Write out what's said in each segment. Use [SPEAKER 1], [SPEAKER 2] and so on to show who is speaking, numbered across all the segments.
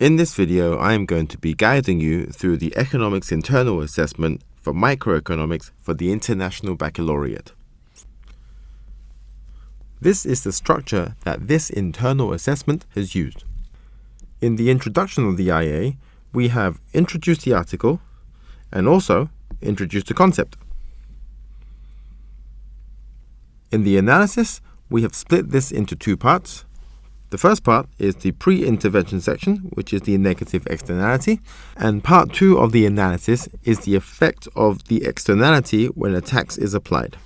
[SPEAKER 1] In this video, I am going to be guiding you through the Economics Internal Assessment for Microeconomics for the International Baccalaureate. This is the structure that this internal assessment has used. In the introduction of the IA, we have introduced the article and also introduced the concept. In the analysis, we have split this into two parts. The first part is the pre-intervention section, which is the negative externality, and part 2 of the analysis is the effect of the externality when a tax is applied.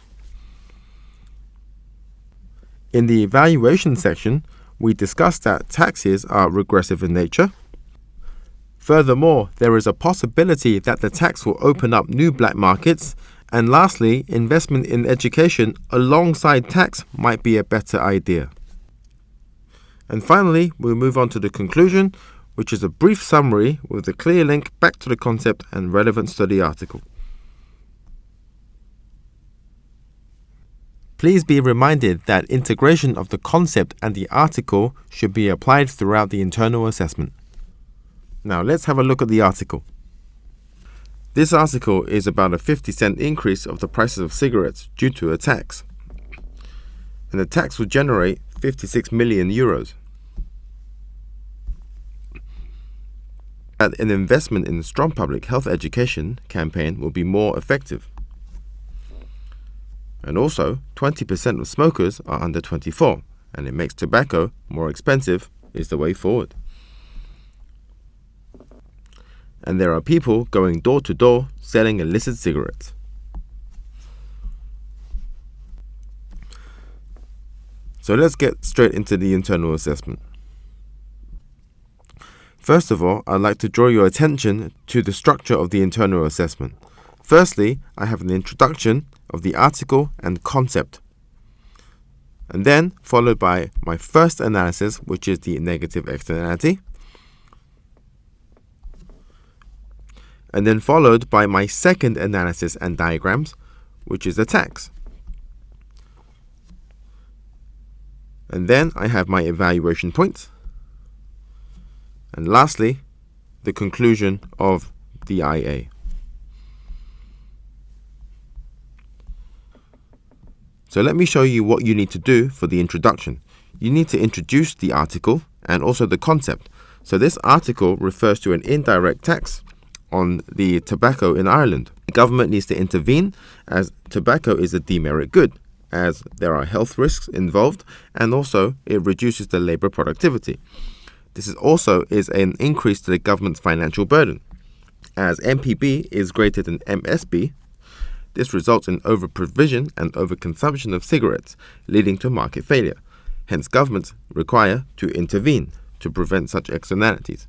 [SPEAKER 1] In the evaluation section, we discussed that taxes are regressive in nature. Furthermore, there is a possibility that the tax will open up new black markets. And lastly, investment in education alongside tax might be a better idea. And finally, we'll move on to the conclusion, which is a brief summary with a clear link back to the concept and relevant study article. Please be reminded that integration of the concept and the article should be applied throughout the internal assessment. Now let's have a look at the article. This article is about a 50-cent increase of the prices of cigarettes due to a tax. And the tax will generate 56 million euros. An investment in a strong public health education campaign will be more effective. And also, 20% of smokers are under 24, and it makes tobacco more expensive is the way forward. And there are people going door to door selling illicit cigarettes. So let's get straight into the internal assessment. First of all, I'd like to draw your attention to the structure of the internal assessment. Firstly, I have an introduction of the article and concept, and then followed by my first analysis, which is the negative externality, and then followed by my second analysis and diagrams, which is the tax. And then I have my evaluation points. And lastly, the conclusion of the IA. So let me show you what you need to do for the introduction. You need to introduce the article and also the concept. So this article refers to an indirect tax on the tobacco in Ireland. The government needs to intervene as tobacco is a demerit good, as there are health risks involved, and also it reduces the labour productivity. This is also an increase to the government's financial burden. As MPB is greater than MSB, this results in over-provision and over-consumption of cigarettes, leading to market failure. Hence, governments require to intervene to prevent such externalities.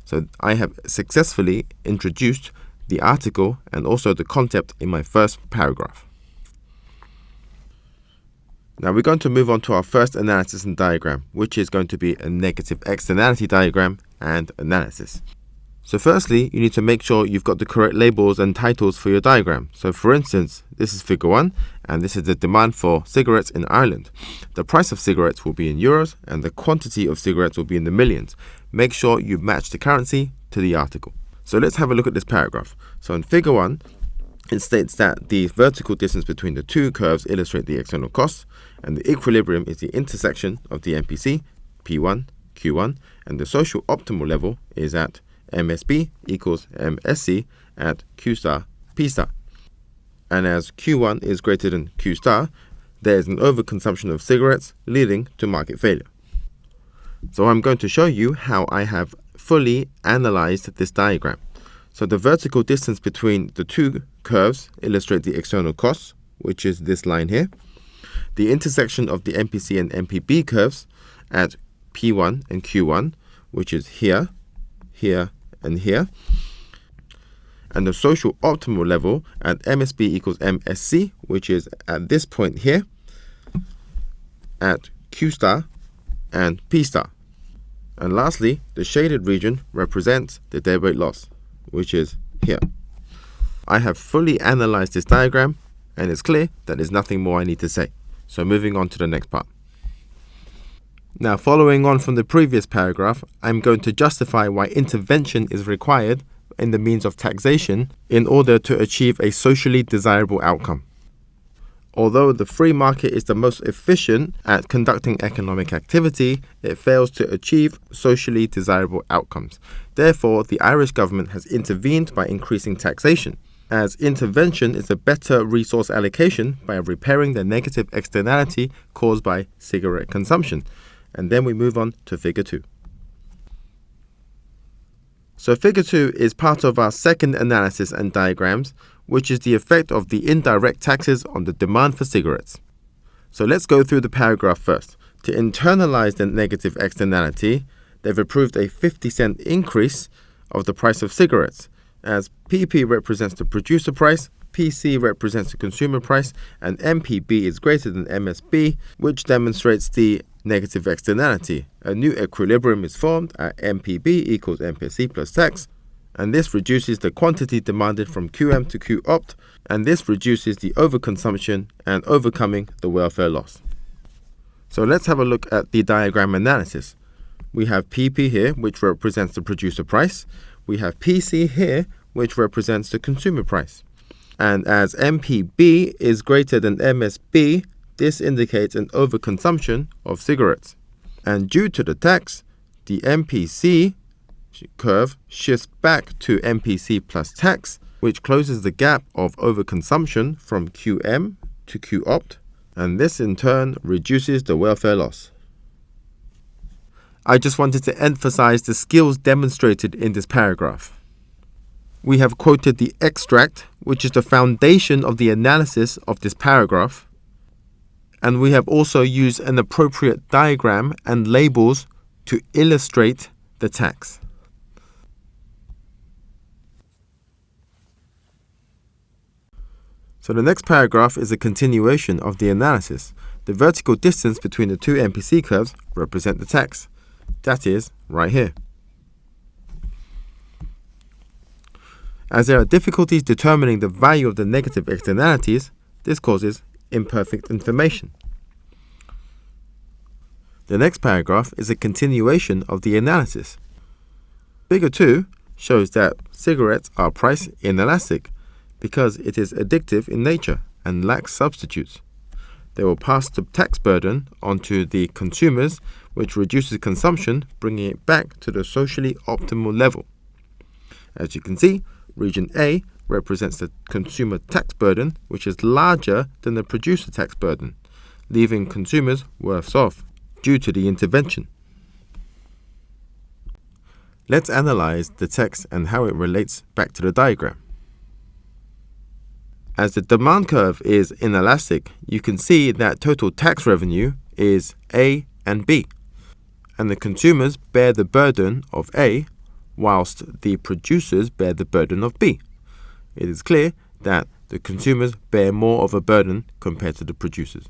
[SPEAKER 1] So I have successfully introduced the article and also the concept in my first paragraph. Now we're going to move on to our first analysis and diagram, which is going to be a negative externality diagram and analysis. So firstly, you need to make sure you've got the correct labels and titles for your diagram. So for instance, this is figure 1, and this is the demand for cigarettes in Ireland. The price of cigarettes will be in euros, and the quantity of cigarettes will be in the millions. Make sure you match the currency to the article. So let's have a look at this paragraph. So in figure 1, it states that the vertical distance between the two curves illustrate the external costs, and the equilibrium is the intersection of the MPC, P1, Q1, and the social optimal level is at MSB equals MSC at Q star P star. And as Q1 is greater than Q star, there is an overconsumption of cigarettes leading to market failure. So I'm going to show you how I have fully analyzed this diagram. So the vertical distance between the two curves illustrate the external costs, which is this line here. The intersection of the MPC and MPB curves at P1 and Q1, which is here, here, and here. And the social optimal level at MSB equals MSC, which is at this point here, at Q star and P star. And lastly, the shaded region represents the deadweight loss, which is here. I have fully analyzed this diagram, and it's clear that there's nothing more I need to say. So moving on to the next part. Now, following on from the previous paragraph, I'm going to justify why intervention is required in the means of taxation in order to achieve a socially desirable outcome. Although the free market is the most efficient at conducting economic activity, it fails to achieve socially desirable outcomes. Therefore, the Irish government has intervened by increasing taxation, as intervention is a better resource allocation by repairing the negative externality caused by cigarette consumption. And then we move on to Figure 2. So Figure 2 is part of our second analysis and diagrams, which is the effect of the indirect taxes on the demand for cigarettes. So let's go through the paragraph first. To internalize the negative externality, they've approved a 50-cent increase of the price of cigarettes, as PP represents the producer price, PC represents the consumer price, and MPB is greater than MSB, which demonstrates the negative externality. A new equilibrium is formed at MPB equals MPC plus tax, and this reduces the quantity demanded from QM to QOpt, and this reduces the overconsumption and overcoming the welfare loss. So let's have a look at the diagram analysis. We have PP here, which represents the producer price. We have PC here, which represents the consumer price. And as MPB is greater than MSB, this indicates an overconsumption of cigarettes. And due to the tax, the MPC curve shifts back to MPC plus tax, which closes the gap of overconsumption from QM to QOpt, and this in turn reduces the welfare loss. I just wanted to emphasize the skills demonstrated in this paragraph. We have quoted the extract, which is the foundation of the analysis of this paragraph, and we have also used an appropriate diagram and labels to illustrate the tax. So the next paragraph is a continuation of the analysis. The vertical distance between the two MPC curves represent the tax. That is, right here. As there are difficulties determining the value of the negative externalities, this causes imperfect information. The next paragraph is a continuation of the analysis. Figure 2 shows that cigarettes are price inelastic because it is addictive in nature and lacks substitutes. They will pass the tax burden onto the consumers, which reduces consumption, bringing it back to the socially optimal level. As you can see, Region A represents the consumer tax burden, which is larger than the producer tax burden, leaving consumers worse off due to the intervention. Let's analyze the text and how it relates back to the diagram. As the demand curve is inelastic, you can see that total tax revenue is A and B, and the consumers bear the burden of A, whilst the producers bear the burden of B. It is clear that the consumers bear more of a burden compared to the producers.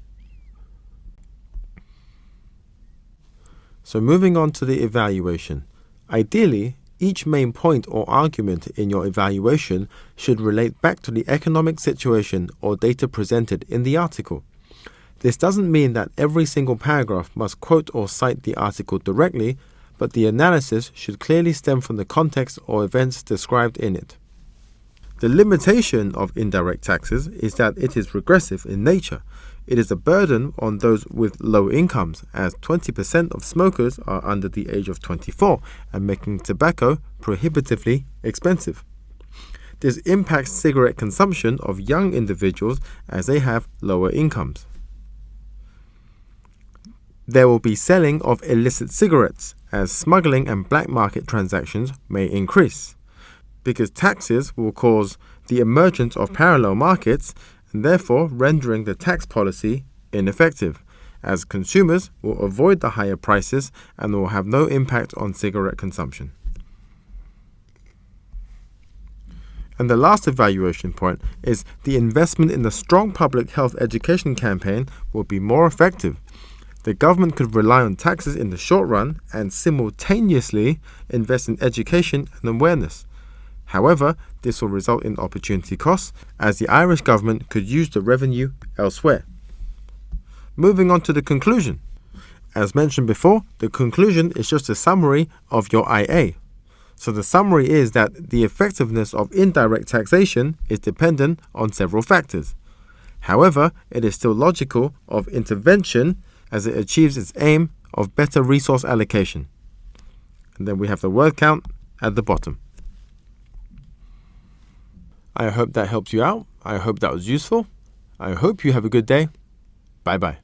[SPEAKER 1] So moving on to the evaluation. Ideally, each main point or argument in your evaluation should relate back to the economic situation or data presented in the article. This doesn't mean that every single paragraph must quote or cite the article directly, but the analysis should clearly stem from the context or events described in it. The limitation of indirect taxes is that it is regressive in nature. It is a burden on those with low incomes, as 20% of smokers are under the age of 24 and making tobacco prohibitively expensive. This impacts cigarette consumption of young individuals as they have lower incomes. There will be selling of illicit cigarettes, as smuggling and black market transactions may increase, because taxes will cause the emergence of parallel markets and therefore rendering the tax policy ineffective, as consumers will avoid the higher prices and will have no impact on cigarette consumption. And the last evaluation point is the investment in a strong public health education campaign will be more effective. The government could rely on taxes in the short run and simultaneously invest in education and awareness. However, this will result in opportunity costs, as the Irish government could use the revenue elsewhere. Moving on to the conclusion. As mentioned before, the conclusion is just a summary of your IA. So the summary is that the effectiveness of indirect taxation is dependent on several factors. However, it is still logical of intervention as it achieves its aim of better resource allocation. And then we have the word count at the bottom. I hope that helps you out. I hope that was useful. I hope you have a good day. Bye-bye.